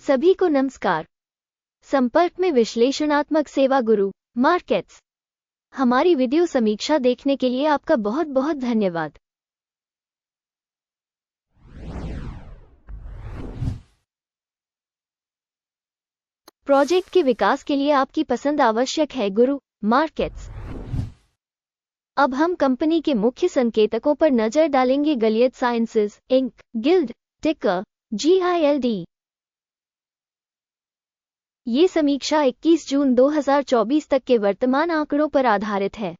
सभी को नमस्कार। संपर्क में विश्लेषणात्मक सेवा गुरु मार्केट्स। हमारी वीडियो समीक्षा देखने के लिए आपका बहुत बहुत धन्यवाद। प्रोजेक्ट के विकास के लिए आपकी पसंद आवश्यक है गुरु मार्केट्स। अब हम कंपनी के मुख्य संकेतकों पर नजर डालेंगे। गिलियड साइंसेज इंक गिल्ड टिकर GILD। ये समीक्षा 21 जून 2024 तक के वर्तमान आंकड़ों पर आधारित है।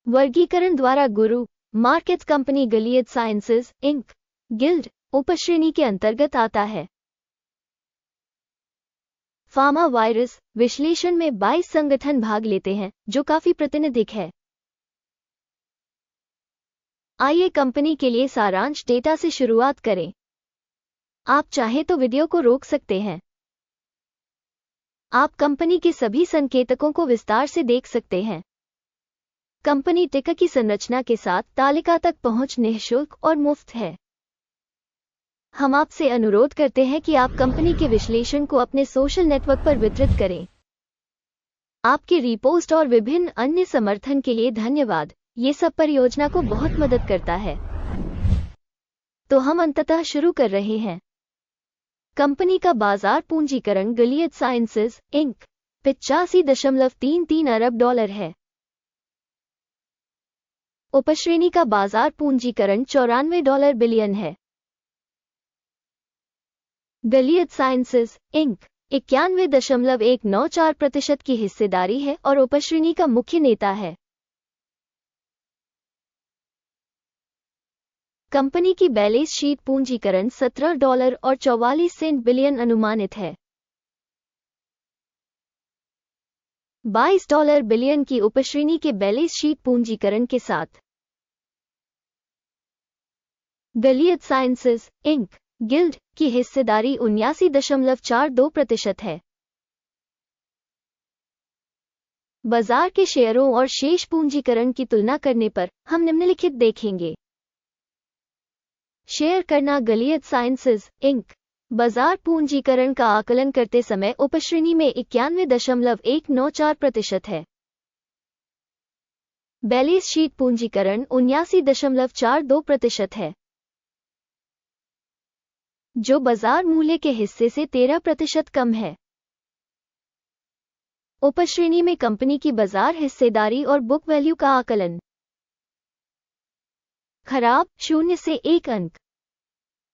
वर्गीकरण द्वारा गुरु markets company Gilead Sciences Inc GILD उपश्रेणी के अंतर्गत आता है। फार्मा वायरस विश्लेषण में 22 संगठन भाग लेते हैं, जो काफी प्रातिनिधिक है। आइए कंपनी के लिए सारांश डेटा से शुरुआत करें। आप चाहे तो वीडियो को रोक सकते हैं। आप कंपनी के सभी संकेतकों को विस्तार से देख सकते हैं। कंपनी टिकर की संरचना के साथ तालिका तक पहुंच निःशुल्क और मुफ्त है। हम आपसे अनुरोध करते हैं कि आप कंपनी के विश्लेषण को अपने सोशल नेटवर्क पर वितरित करें। आपके रीपोस्ट और विभिन्न अन्य समर्थन के लिए धन्यवाद। ये सब परियोजना को बहुत मदद करता है। तो हम अंततः शुरू कर रहे हैं। कंपनी का बाजार पूंजीकरण गिलियड साइंसेज इंक 85.33 अरब डॉलर है। उपश्रेणी का बाजार पूंजीकरण $94 बिलियन है। गिलियड साइंसेज इंक 91.194% की हिस्सेदारी है और उपश्रेणी का मुख्य नेता है। कंपनी की बैलेंस शीट पूंजीकरण $17.44 बिलियन अनुमानित है। $22 बिलियन की उपश्रेणी के बैलेंस शीट पूंजीकरण के साथ गिलियड साइंसेज इंक गिल्ड की हिस्सेदारी 79.42% है। बाजार के शेयरों और शेष पूंजीकरण की तुलना करने पर हम निम्नलिखित देखेंगे। शेयर करना गिलियड साइंसेज इंक बाजार पूंजीकरण का आकलन करते समय उपश्रेणी में 91.194% है। बैलेंस शीट पूंजीकरण 79.42% है, जो बाजार मूल्य के हिस्से से 13% कम है। उपश्रेणी में कंपनी की बाजार हिस्सेदारी और बुक वैल्यू का आकलन। खराब 0 से 1 अंक।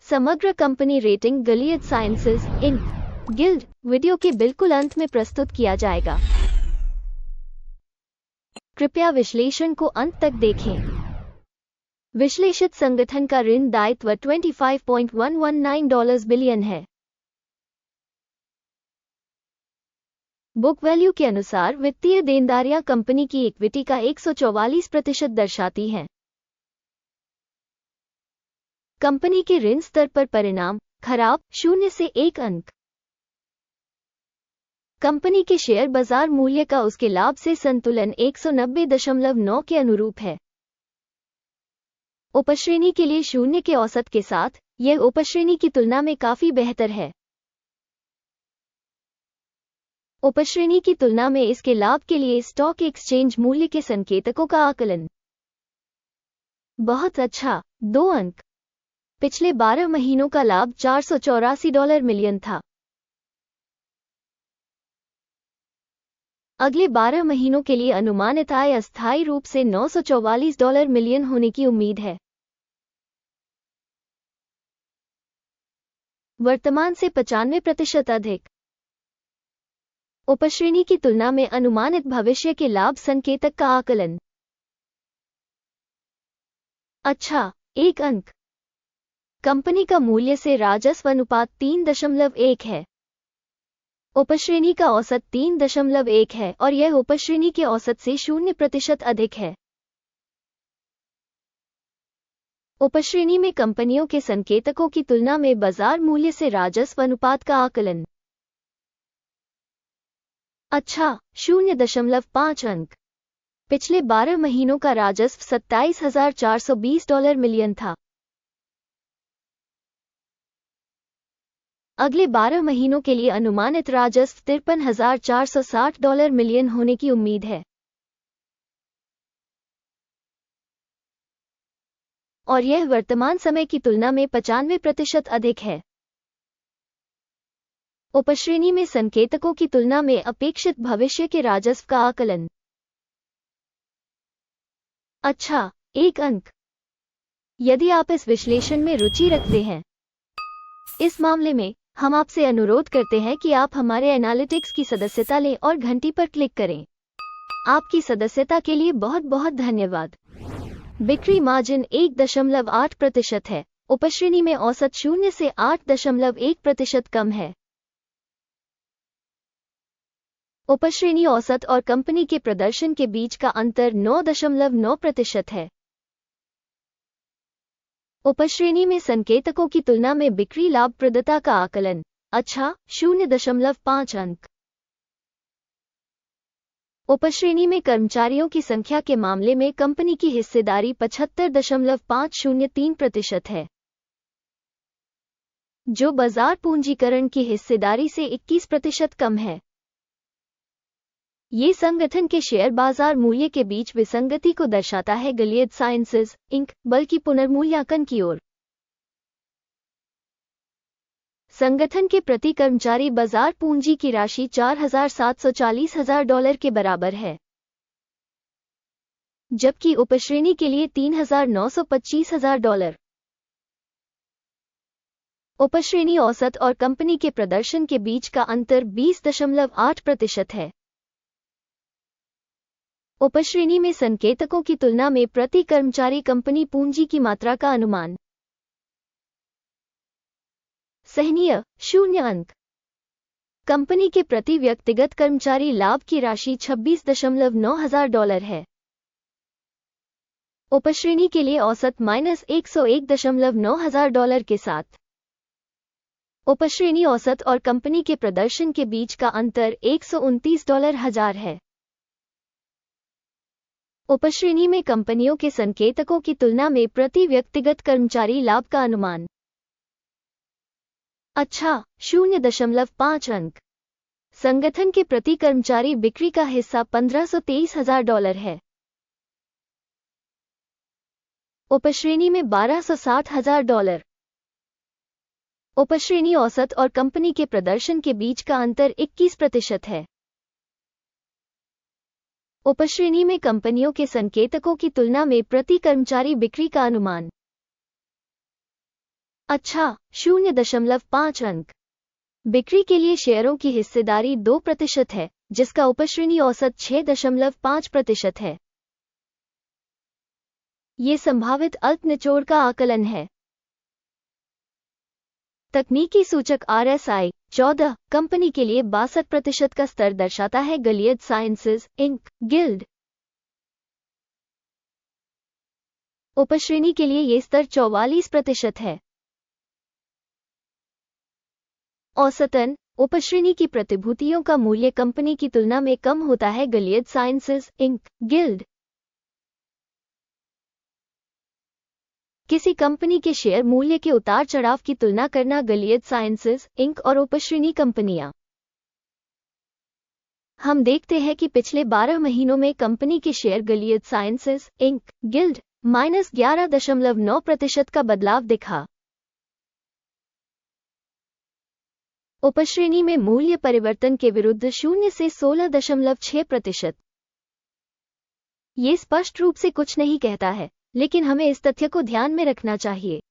समग्र company rating Gilead Sciences Inc GILD video के बिल्कुल अंत में प्रस्तुत किया जाएगा। कृपया विश्लेषण को अंत तक देखें। विश्लेषित संगठन का ऋण दायित्व $25.119 बिलियन है। बुक वैल्यू के अनुसार वित्तीय देनदारियां कंपनी की इक्विटी का 144% दर्शाती हैं। कंपनी के ऋण स्तर पर परिणाम खराब 0 से 1 अंक। कंपनी के शेयर बाजार मूल्य का उसके लाभ से संतुलन 190.9 के अनुरूप है। उपश्रेणी के लिए 0 के औसत के साथ यह उपश्रेणी की तुलना में काफी बेहतर है। उपश्रेणी की तुलना में इसके लाभ के लिए स्टॉक एक्सचेंज मूल्य के संकेतकों का आकलन बहुत अच्छा 2 अंक। पिछले 12 महीनों का लाभ $484 मिलियन था। अगले 12 महीनों के लिए अनुमानित आय अस्थायी रूप से $944 मिलियन होने की उम्मीद है। वर्तमान से 95% अधिक। उपश्रेणी की तुलना में अनुमानित भविष्य के लाभ संकेतक का आकलन अच्छा 1 अंक। कंपनी का मूल्य से राजस्व अनुपात 3.1 है। उपश्रेणी का औसत 3.1 है और यह उपश्रेणी के औसत से 0% अधिक है। उपश्रेणी में कंपनियों के संकेतकों की तुलना में बाजार मूल्य से राजस्व अनुपात का आकलन अच्छा 0.5 अंक। पिछले 12 महीनों का राजस्व $27,420 मिलियन था। अगले 12 महीनों के लिए अनुमानित राजस्व $53,460 मिलियन होने की उम्मीद है और यह वर्तमान समय की तुलना में 95% अधिक है। उपश्रेणी में संकेतकों की तुलना में अपेक्षित भविष्य के राजस्व का आकलन। अच्छा, 1 अंक। यदि आप इस विश्लेषण में रुचि रखते हैं, इस मामले में हम आपसे अनुरोध करते हैं कि आप हमारे एनालिटिक्स की सदस्यता लें और घंटी पर क्लिक करें। आपकी सदस्यता के लिए बहुत बहुत धन्यवाद। बिक्री मार्जिन 1.8% है। उपश्रेणी में औसत 0 से 8.1% कम है। उपश्रेणी औसत और कंपनी के प्रदर्शन के बीच का अंतर 9.9% है। उपश्रेणी में संकेतकों की तुलना में बिक्री लाभप्रदता का आकलन। अच्छा, 0.5 अंक। उपश्रेणी में कर्मचारियों की संख्या के मामले में कंपनी की हिस्सेदारी 75.503% है, जो बाजार पूंजीकरण की हिस्सेदारी से 21% कम है। ये संगठन के शेयर बाजार मूल्य के बीच विसंगति को दर्शाता है, गिलियड साइंसेज इंक, बल्कि पुनर्मूल्यांकन की ओर। संगठन के प्रति कर्मचारी बाजार पूंजी की राशि $4,740,000 के बराबर है, जबकि उपश्रेणी के लिए $3,925,000। उपश्रेणी औसत और कंपनी के प्रदर्शन के बीच का अंतर 20.8% है। उपश्रेणी में संकेतकों की तुलना में प्रति कर्मचारी कंपनी पूंजी की मात्रा का अनुमान। सहनीय, 0 अंक। कंपनी के प्रति व्यक्तिगत कर्मचारी लाभ की राशि $26,900 है। उपश्रेणी के लिए औसत $-101,900 के साथ। उपश्रेणी औसत और कंपनी के प्रदर्शन के बीच का अंतर $129,000 है। उपश्रेणी में कंपनियों के संकेतकों की तुलना में प्रति व्यक्तिगत कर्मचारी लाभ का अनुमान। अच्छा, 0.5 अंक। संगठन के प्रति कर्मचारी बिक्री का हिस्सा $1523,000 है। उपश्रेणी में $1260,000। उपश्रेणी औसत और कंपनी के प्रदर्शन के बीच का अंतर 21% है। उपश्रेणी में कंपनियों के संकेतकों की तुलना में प्रति कर्मचारी बिक्री का अनुमान। अच्छा, 0.5 अंक। बिक्री के लिए शेयरों की हिस्सेदारी 2% है, जिसका उपश्रेणी औसत 6.5% है। ये संभावित अल्प निचोड़ का आकलन है। तकनीकी सूचक RSI 14 कंपनी के लिए 62% का स्तर दर्शाता है, गिलियड साइंसेज इंक, गिल्ड। उपश्रेणी के लिए ये स्तर 44% है। औसतन उपश्रेणी की प्रतिभूतियों का मूल्य कंपनी की तुलना में कम होता है, गिलियड साइंसेज इंक, गिल्ड। किसी कंपनी के शेयर मूल्य के उतार चढ़ाव की तुलना करना, गिलियड साइंसेज इंक और उपश्रेणी कंपनियां। हम देखते हैं कि पिछले 12 महीनों में कंपनी के share Gilead Sciences Inc, GILD -11.9% का बदलाव दिखा। उपश्रेणी में मूल्य परिवर्तन के विरुद्ध 0 से 16.6%। ये स्पष्ट रूप से कुछ नहीं कहता है, लेकिन हमें इस तथ्य को ध्यान में रखना चाहिए।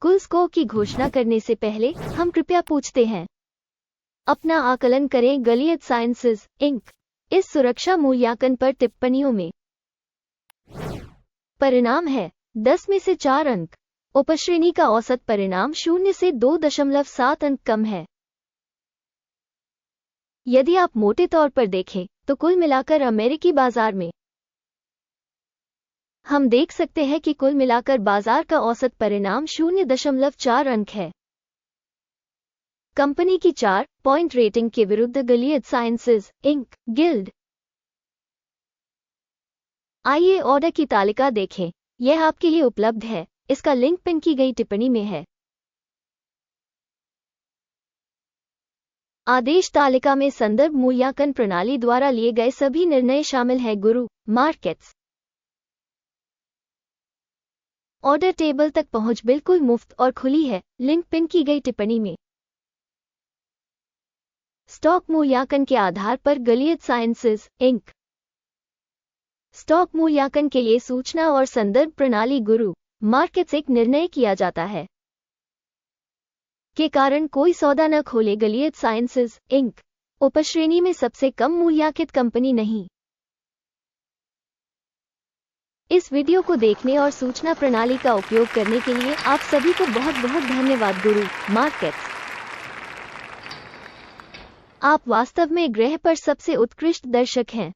कुल स्कोर की घोषणा करने से पहले हम कृपया पूछते हैं, अपना आकलन करें। गिलियड साइंसेज इंक इस सुरक्षा मूल्यांकन पर टिप्पणियों में परिणाम है 10 में से 4 अंक। उपश्रेणी का औसत परिणाम 0 से 2.7 अंक कम है। यदि आप मोटे तौर पर देखें तो कुल मिलाकर अमेरिकी बाजार में हम देख सकते हैं कि कुल मिलाकर बाजार का औसत परिणाम 0.4 अंक है। कंपनी की 4 पॉइंट रेटिंग के विरुद्ध गिलियड साइंसेज इंक, गिल्ड। आइए ऑर्डर की तालिका देखें। यह आपके लिए उपलब्ध है। इसका लिंक पिन की गई टिप्पणी में है। आदेश तालिका में संदर्भ मूल्यांकन प्रणाली द्वारा लिए गए सभी निर्णय शामिल हैं। गुरु मार्केट्स ऑर्डर टेबल तक पहुंच बिल्कुल मुफ्त और खुली है। लिंक पिन की गई टिप्पणी में। स्टॉक मूल्यांकन के आधार पर गिलियड साइंसेज इंक स्टॉक मूल्यांकन के लिए सूचना और संदर्भ प्रणाली गुरु मार्केट्स एक निर्णय किया जाता है के कारण कोई सौदा न खोले। गिलियड साइंसेज इंक उपश्रेणी में सबसे कम मूल्यांकित कंपनी नहीं। इस वीडियो को देखने और सूचना प्रणाली का उपयोग करने के लिए आप सभी को बहुत बहुत धन्यवाद। गुरु मार्केट्स आप वास्तव में ग्रह पर सबसे उत्कृष्ट दर्शक हैं।